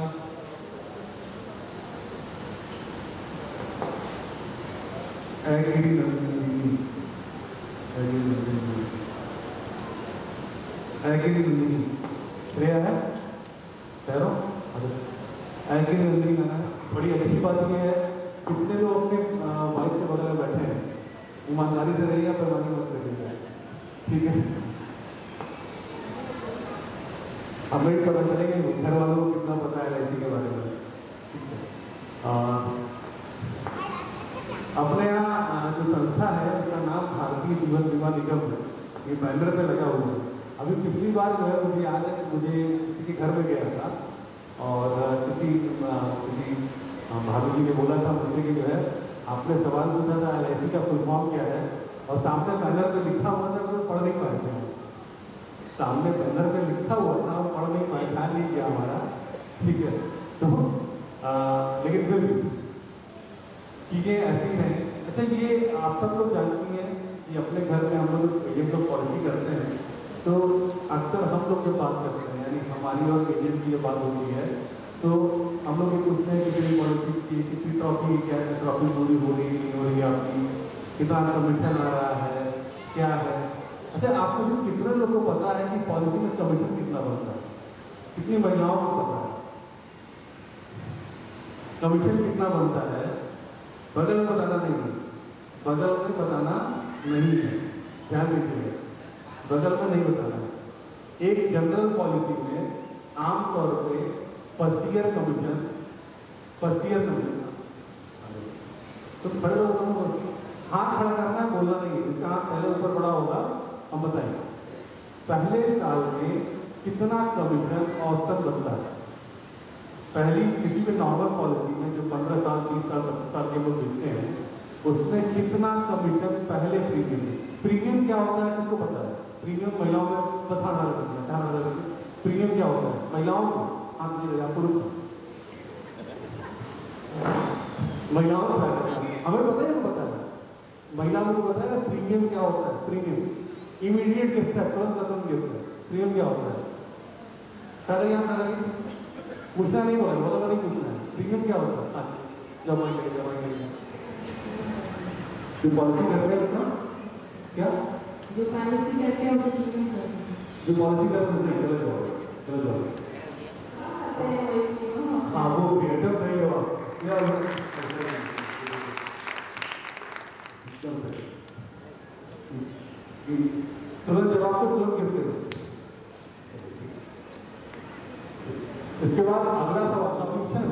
ऐगिरी नंदिनी, ऐगिरी नंदिनी श्रेया है पैरों, ऐगिरी नंदिनी गाना है। बड़ी अच्छी बात यह है कितने लोग अपने वाइफ के बगल में बैठे हैं, ईमानदारी से रहिए, पैमानी मत करिएगा, ठीक है। हमें भी पता चलेगा घर वालों को कितना पता है LIC के बारे में। अपने यहाँ जो संस्था है उसका नाम भारतीय जीवन बीमा निगम है, ये बैनर पे लगा हुआ है। अभी पिछली बार जो है मुझे याद है कि मुझे किसी के घर में गया था और किसी भाभी जी ने बोला था मुझे कि जो है आपने सवाल पूछा था LIC का फुल फॉर्म क्या है, और सामने बैनर पे लिखा हुआ था, तो पढ़ नहीं पाए थे। सामने बैनर पे लिखा हुआ था, हम पढ़ नहीं पाए, ध्यान नहीं किया हमारा, ठीक है। तो लेकिन फिर भी चीज़ें ऐसी हैं। अच्छा, ये आप सब लोग जानती हैं कि अपने घर में हम लोग एजेंट लोग पॉलिसी करते हैं, तो अक्सर हम लोग जब बात करते हैं, यानी हमारी और एजेंट की जब बात होती है, तो हम लोग ये पूछते हैं कितनी पॉलिसी की, कितनी ट्रॉफी, क्या ट्रॉफी पूरी हो रही नहीं हो रही है आपकी, कितना कमीशन आ रहा है, क्या है। अच्छा, आपको सिर्फ कितने लोगों को पता है कि पॉलिसी में कमीशन कितना बनता है? कितनी महिलाओं को पता है कमीशन कितना बनता है? बगल में बताना नहीं है, बगल में बताना नहीं है, ध्यान दीजिएगा, बगल में नहीं बताना है। एक जनरल पॉलिसी में आमतौर पे फर्स्ट ईयर कमीशन तो खड़े हो हाथ खड़ा करना है, बोलना नहीं है। इसका हाथ पहले ऊपर बड़ा होगा, हम बताएंगे पहले साल में कितना कमीशन औसतन बनता है। पहली किसी भी नॉर्मल पॉलिसी में जो 15 साल 20 साल 25 साल के लोग बेचते हैं उसमें कितना कमीशन पहले प्रीमियम क्या होता है किसको पता है? प्रीमियम महिलाओं में 50,000 प्रीमियम क्या होता है महिलाओं को? हाँ या पुरुष महिलाओं को हमें पता है, पता है महिलाओं को पता है प्रीमियम क्या होता है। प्रीमियम इमीडिएट गिफ्ट है, तुरंत खत्म गिफ्ट है। प्रीमियम क्या होता है? पूछना नहीं बोला, बोला नहीं पूछना है। प्रीमियम क्या होता है? जमा करेंगे जो पॉलिसी कर रहे हैं क्या जो पॉलिसी करते हैं उसकी जो पॉलिसी कर रहे हैं चलो हाँ वो एकदम सही है बस तुरंत जवाब तो तुरंत गिफ्ट करो। इसके बाद अगला सवाल कमीशन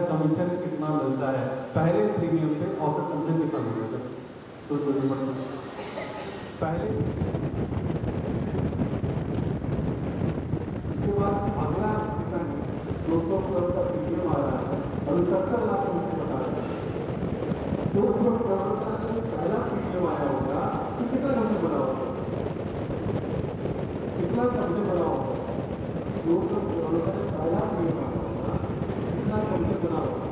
कमीशन कितना मिलता है पहले प्रीमियम पे औसत कमीशन कितना मिलता है? तो पहले इसके बाद अगला 200 करोड़ का प्रीमियम आ रहा है और 70 लाख कमीशन बता रहा है। 200 करोड़ का जो पहला प्रीमियम आया होगा तो कितना कमीशन बना होगा? कितना कमीशन बना होगा? 200 करोड़ का पहला प्रीमियम आया होगा कितना कमीशन बना होगा?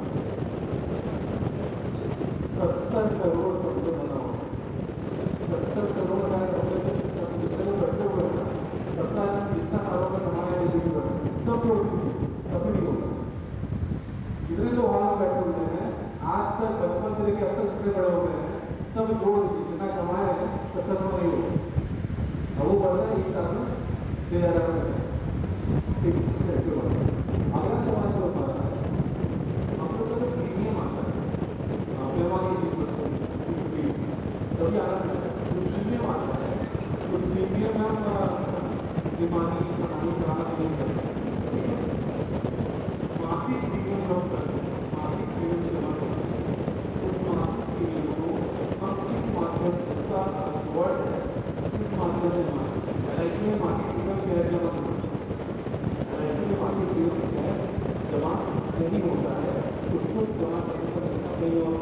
70 करोड़ कमीशन बना होगा। 70 करोड़ का कितने बैठे हुए हैं 70 जितना सालों का कमाया है सब कभी नहीं होगा। जितने लोग वहां बैठे हुए हैं आज तक बचपन से लेकर अब तक जितने बड़े हो गए हैं सब जोड़ जितना कमाया है 70 में नहीं होगा। अब वो बढ़ता है एक साल में 6,000 अगला सवाल जो होता है हम लोग का प्रीमियम आता है तभी आता है प्रीमियम आता है तो प्रीमियम में बीमारी कराना नहीं करते मासिक प्रीमियम जब करते मासिक प्रीमियम जमा करते उस मासिक प्रीमियम को हम किस माध्यम का वर्ड है किस माध्यम से जमा LIC में मासिक प्रीमियम कैश जमा करते LIC में मासिक प्रीमियम कैश जमा नहीं होता है उसको जमा करने पर नहीं और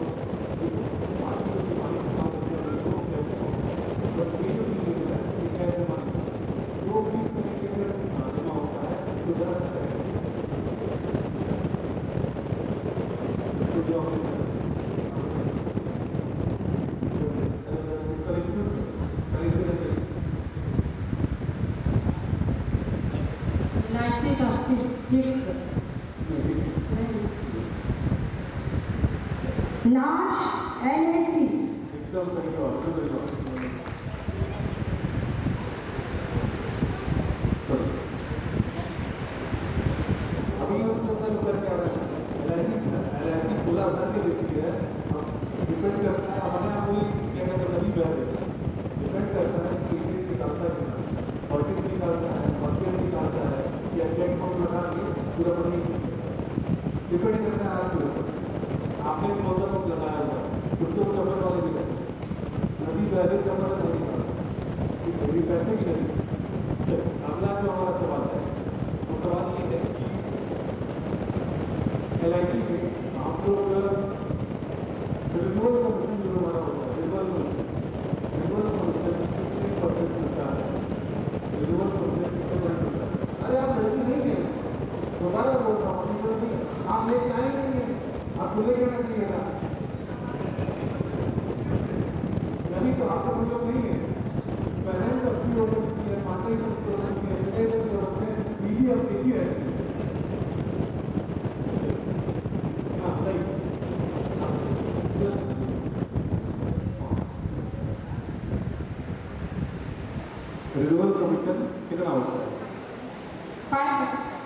रिन्यूअल कमीशन कितना होता है?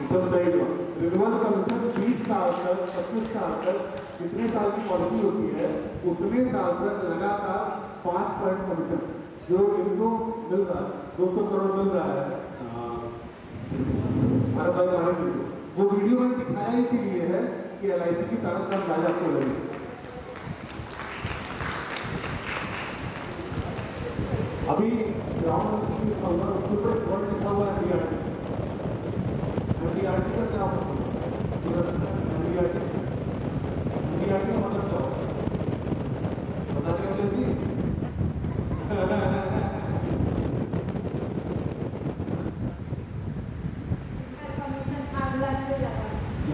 एकदम सही जवाब। रिन्यूअल कमीशन 20 साल तक 25 साल तक जितने साल की पॉलिसी होती है उतने साल तक लगातार 5% कमीशन जो इनको मिल रहा है 200 करोड़ मिल रहा है हर बार वो वीडियो में दिखाया इसीलिए है कि LIC की ताकत का अंदाजा आपको लगे। अभी ग्राउंड में लिखा हुआ उसके ऊपर एक वर्ड लिखा हुआ है एनडीआरटी। एनडीआरटी का क्या होता है? एनडीआरटी एनडीआरटी का मतलब क्या होता है बताने के लिए थी?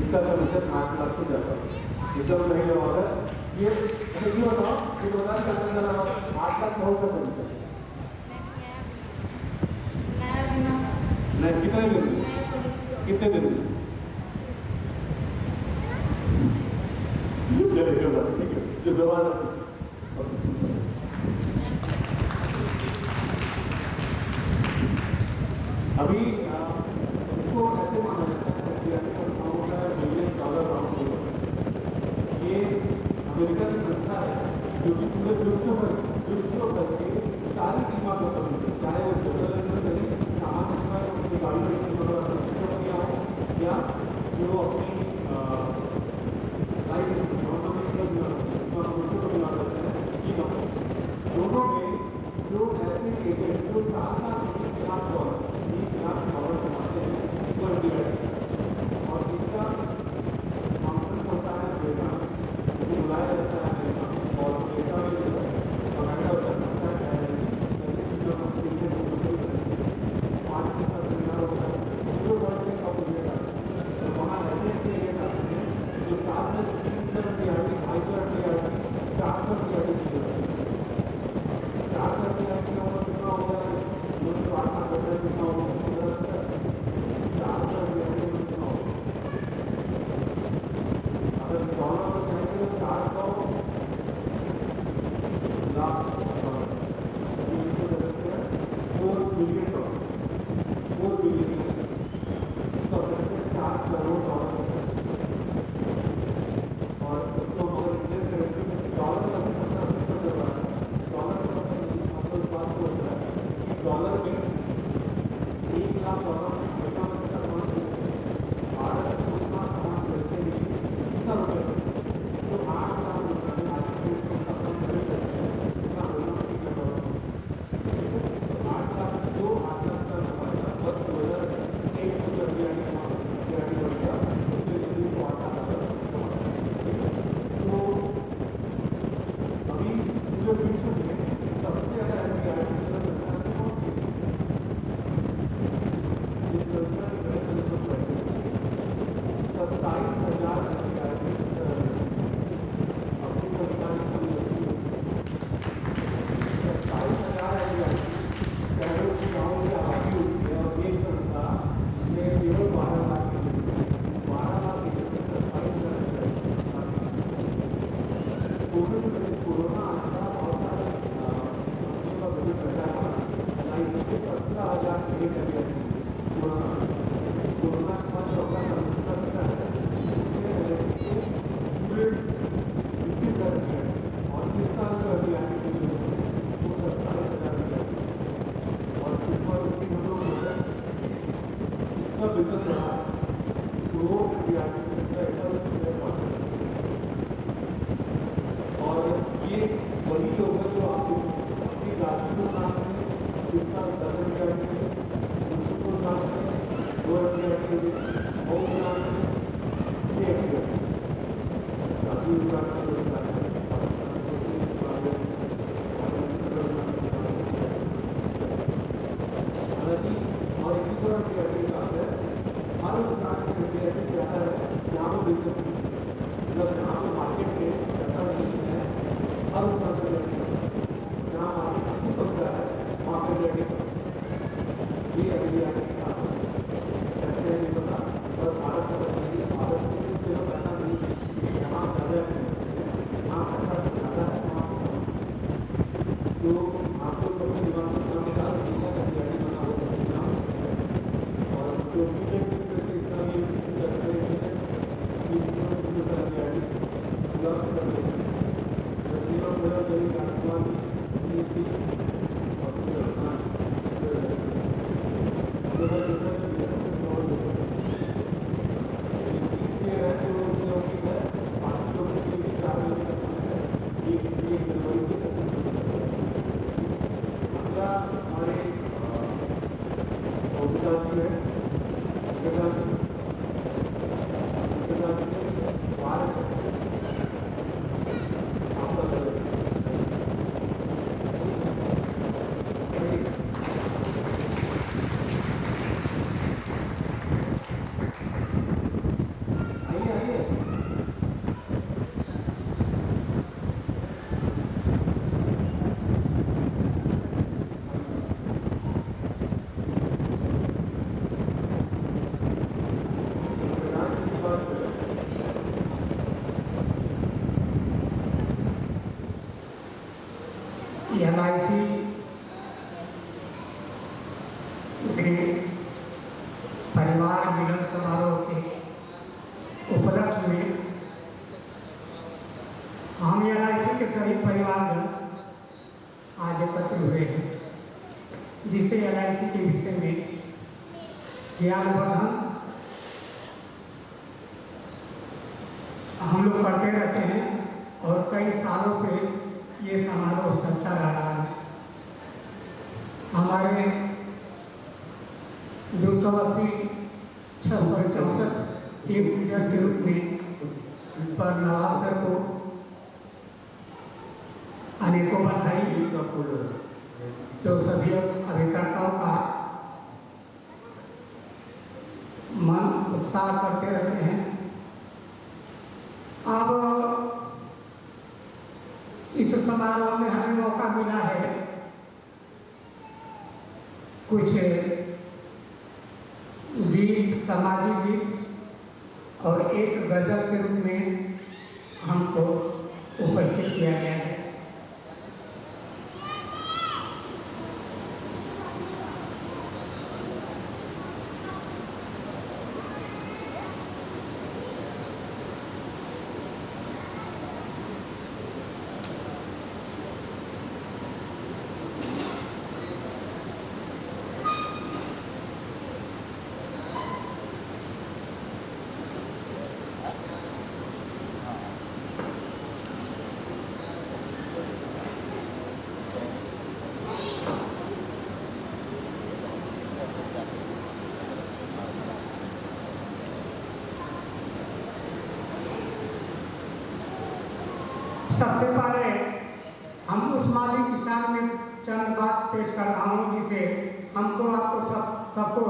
इसका कमीशन 8 लाख से ज़्यादा रिजर्व नहीं होगा। ये क्यों बताओ ये बता करने वाला 8 लाख बहुत का कमीशन नहीं कितने दिन कितने दिन चलिए बस ठीक है जो सवाल अभी इसको ऐसे माना जाता है कि $1 बिलियन ये अमेरिका की संस्था है जो कि पूरे विश्व भर की सारी कीमत होती है, चाहे वो जर्नलिज्म करें, सामान्य सेवाएं उनकी गाड़ी में या जो अपनी लाइफ दोनों में जो ऐसे एजेंट जो $4 लाख कमाते हैं वो और इनका कॉन्फ्रेंस होता है डेटा उनको बुलाया जाता है और डेटा में बनाया जाता है 5 दिन का सेमिनार होता है जो वर्ल्ड में कप मिलेगा तो वहाँ ऐसे ये करते हैं जो 7 से 300 एनडीआरटी 250 एनडीआरटी 400 एनडीआरटी की जरूरत है। 400 एनडीआरटी का मतलब कितना हो गया मुझे तो आना पड़ता है कितना होगा 400 एनडीआरटी में कितना होगा अगर डॉलर में जाएंगे तो 400 लाख $4 बिलियन $4 बिलियन इसका $4 करोड़ और उसको अगर इंडियन करेंसी में डॉलर का $70 आपको इस बात को होता है कि डॉलर में $1 लाख भारत को उतना सामान बेचते हैं कितना रुपये तो 8 लाख रुपये में आज के डेट में कम खरीद सकते हैं इतना होना ठीक है 8 लाख जो 8 लाख का हमारा बस 2023 में जब एनडीआरटी बढ़ेगा उसके लिए को 8 लाख तो अभी पूरे विश्व में सबसे ज़्यादा एनडीआरटी इस योजना के तहत 27,000 एनडीआरटी अपनी सरकार की 27,000 एनडीआरटी चाहे उस गाँव की आबादी होती है और एक संस्था में केवल 12 लाख की 12 लाख की 27,000 कोरोना आने का बहुत सारे कंपनियों का बजट घटा था 17,000 क्रिएट एनडीआरटी कोरोना के बाद सबका समझता है पूरे 21,000 और इस साल जो एनडीआरटी के लिए वो 27,000 और इस बार उसकी हम लोग इसका बिजनेस बढ़ा तो एनडीआरटी और ये वही लोग हैं जो आपको अपनी राज्य को नाम में जिसका 10 एनडीआरटी उसको नाम में 2 एनडीआरटी और नाम में 6 एनडीआरटी राज्य विभाग का जो हालांकि और एक और एनडीआरटी का है हर उस ब्रांच में एनडीआरटी ज़्यादा है जहाँ पर बिजनेस मतलब जहाँ पर मार्केट में ऐसा नहीं है हर उस ब्रांच में जहाँ मार्केट खूब पैसा है वहाँ पर एनडीआरटी ये एनडीआरटी का ऐसे नहीं पता पर भारत का भारत में इस जगह पैसा नहीं है जहाँ ज़्यादा है जहाँ पैसा ज़्यादा है वहाँ तो आपको कभी दिमाग में काम निकाल दूसरा एनडीआरटी बना हो सकता है और जो बीजेपी स्पेशली इस तरह ये LIC परिवार मिलन समारोह के उपलक्ष्य में हम LIC के सभी परिवारजन आज एकत्र हुए हैं, जिससे LIC के विषय में ज्ञानवर्धन हम लोग करते रहते हैं और कई सालों से ये समारोह चलता रहा है। हमारे 280 664 टीम लीडर के रूप में पर नवाब सर को अनेकों बधाई, जो सभी अभिकर्ताओं का मन उत्साह करते रहते हैं। अब इस समारोह में हमें मौका मिला है कुछ गीत, सामाजिक गीत और एक गजल के रूप में हमको उपस्थित किया गया है। सबसे पहले हम उस मालिक की शान में चंद बात पेश कर रहा हूँ, जिसे हमको आपको सबको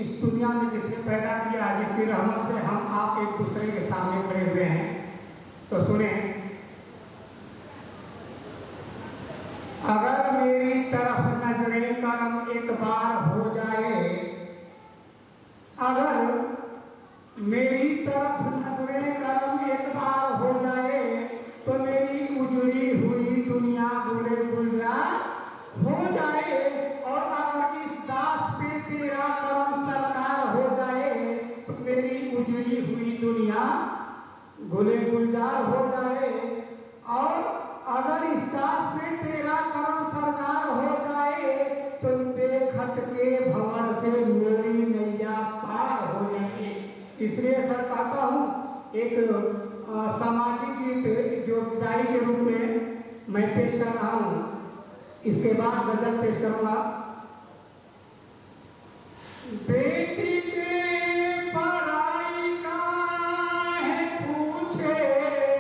इस दुनिया में जिसने पैदा किया, जिसकी रहमत से हम आप एक दूसरे के सामने खड़े हुए हैं। तो सुने, अगर मेरी तरफ नजरें करम एक बार हो जाए, अगर मेरी तरफ नजरें करम एक बार हो जाए, तो मेरी उजड़ी हुई दुनिया गुले गुलजार हो जाए। और अगर इस दास पे तेरा करम सरकार हो जाए, तो मेरी उजड़ी हुई दुनिया गुले गुलजार हो जाए। और अगर इस दास पे तेरा करम सरकार हो जाए, तो बेखट के भंवर से मेरी नैया पार हो जाए। इसलिए सर कहता हूँ, एक सामाजिक गीत जो विदाई के रूप में मैं पेश कर रहा हूँ, इसके बाद गजल पेश करूँगा। बेटी के पराई का है पूछे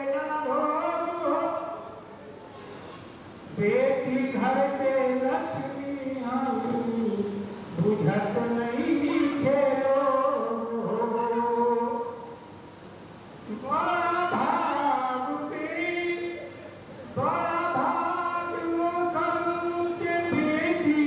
न लोग, बेटी घर के लक्ष्मी आई बुझत नहीं खेलो। बड़ा भाग वो करूँ के बेटी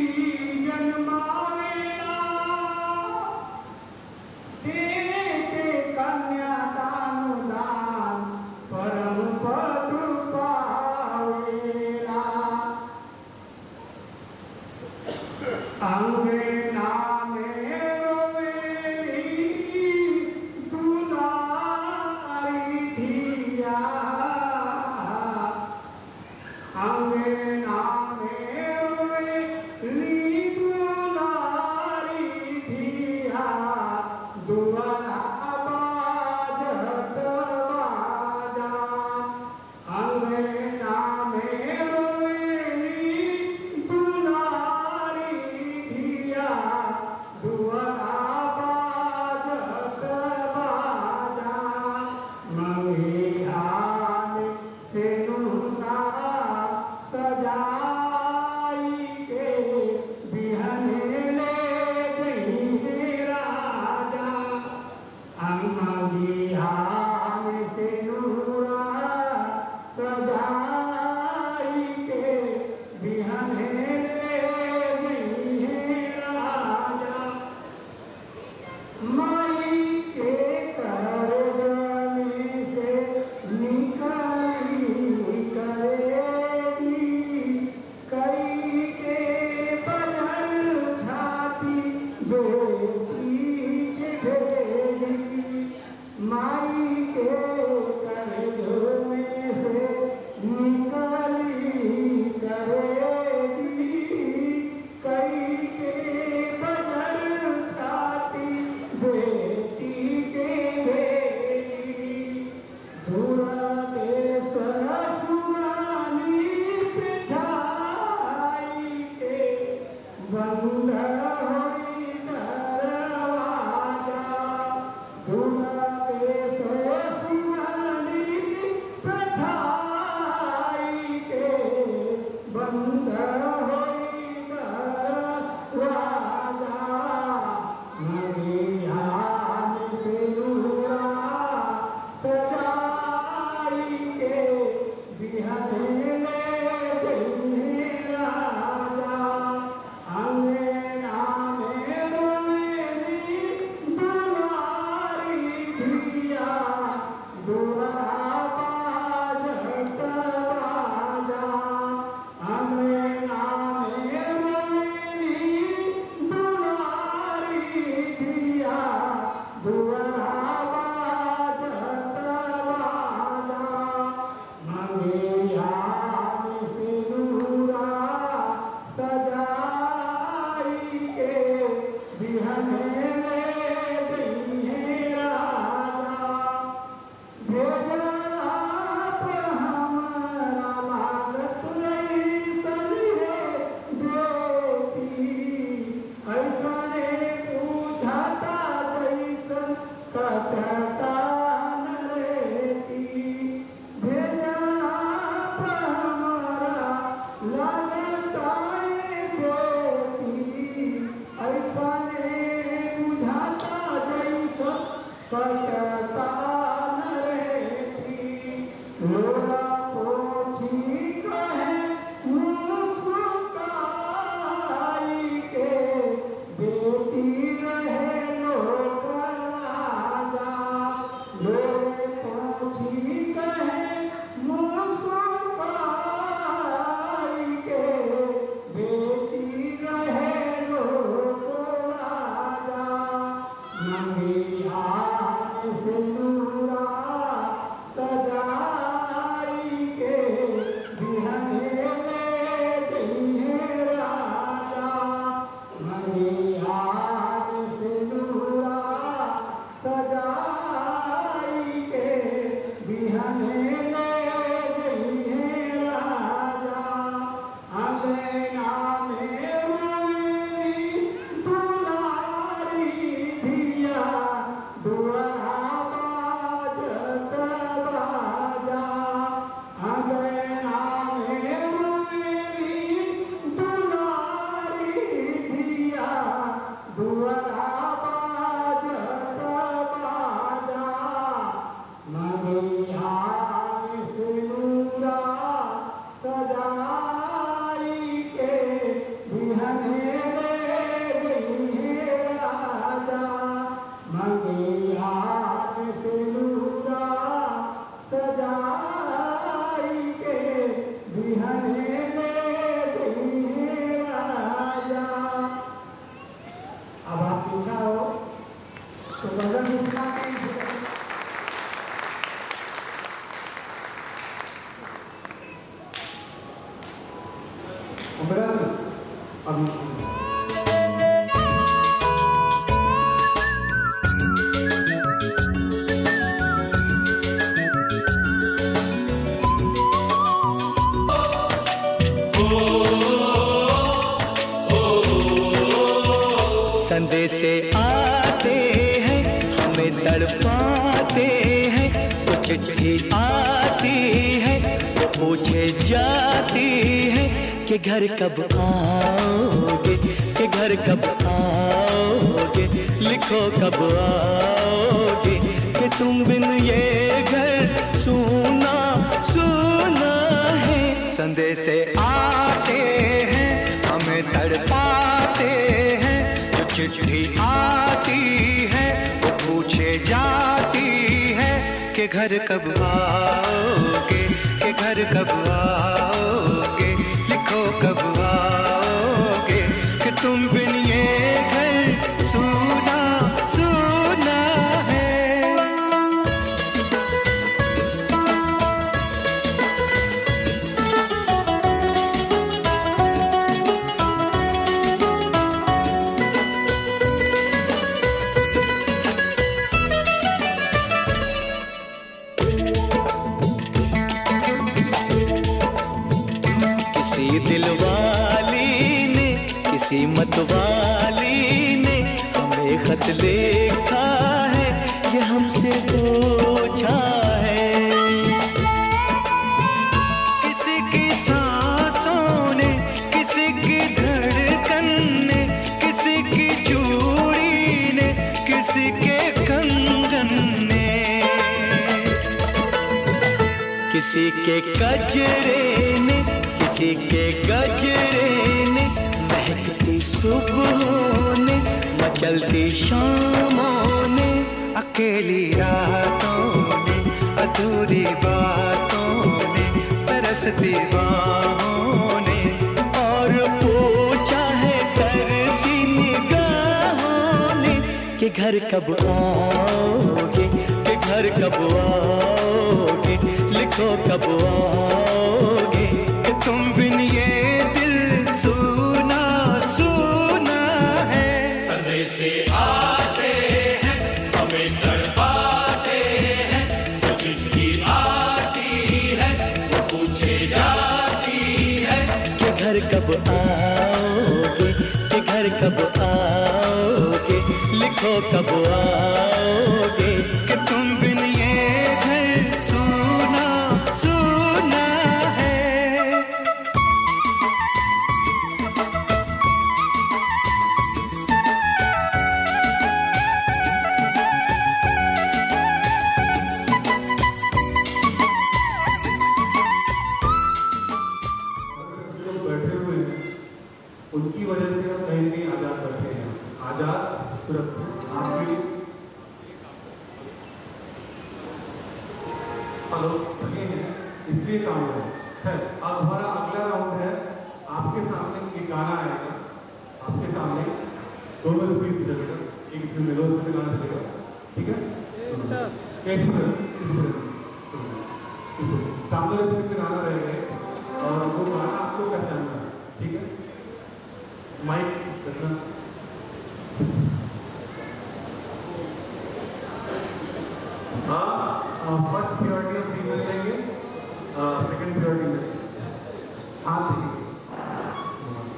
गलत अभी संदेशे आते हैं हमें तड़पाते हैं, वो चिट्ठी आती है वो पूछे जाती है कि घर कब आओगे, कि घर कब आओगे, लिखो कब आओगे, कि तुम बिन ये घर सूना सूना है। संदेशे आते हैं हमें तड़पाते हैं, चिट्ठी आती है वो पूछे जाती है कि घर कब आओगे, कि घर कब आओगे, लिखो कब आओगे, कि तुम बिन ये घर सूना सूना है। दिलवाली ने किसी मतवाली ने हमें खत लिखा है, ये हमसे पूछा है। किसी की सांसों ने, किसी की धड़कन ने, किसी की चूड़ी ने, किसी के कंगन ने, किसी के कजरे ने, किसी के गजरे ने, महकती सुबहों ने, मचलती शामों ने, अकेली रातों ने, अधूरी बातों ने, तरसती बाहों ने, और पूछा है तरसी निगाहों ने कि घर कब आओगे, कि घर कब आओगे, लिखो कब आओगे, तुम बिन ये दिल सूना सूना है। संदेशे आते हैं हमें तड़पाते हैं, वो चिट्ठी आती है वो पूछे जाती है कि घर कब आओगे, कि घर कब आओगे, लिखो कब आओगे, कि तुम बिन ये घर सूना सूना है। उनकी वजह से हम कहीं नहीं आज़ाद बैठे हैं। आज़ाद सिर्फ आपकी लगे हैं इसलिए काम है। अब हमारा अगला राउंड है, आपके सामने एक गाना आएगा, आपके सामने दोनों स्पीड चलेगा, एक स्पीड में दो स्पीड गाना चलेगा, ठीक है? कैसी सामने स्पीड में गाना रहेगा और वो गाना आपको पहचानना है, ठीक है? माइक रखना। हाँ, फर्स्ट प्रायोरिटी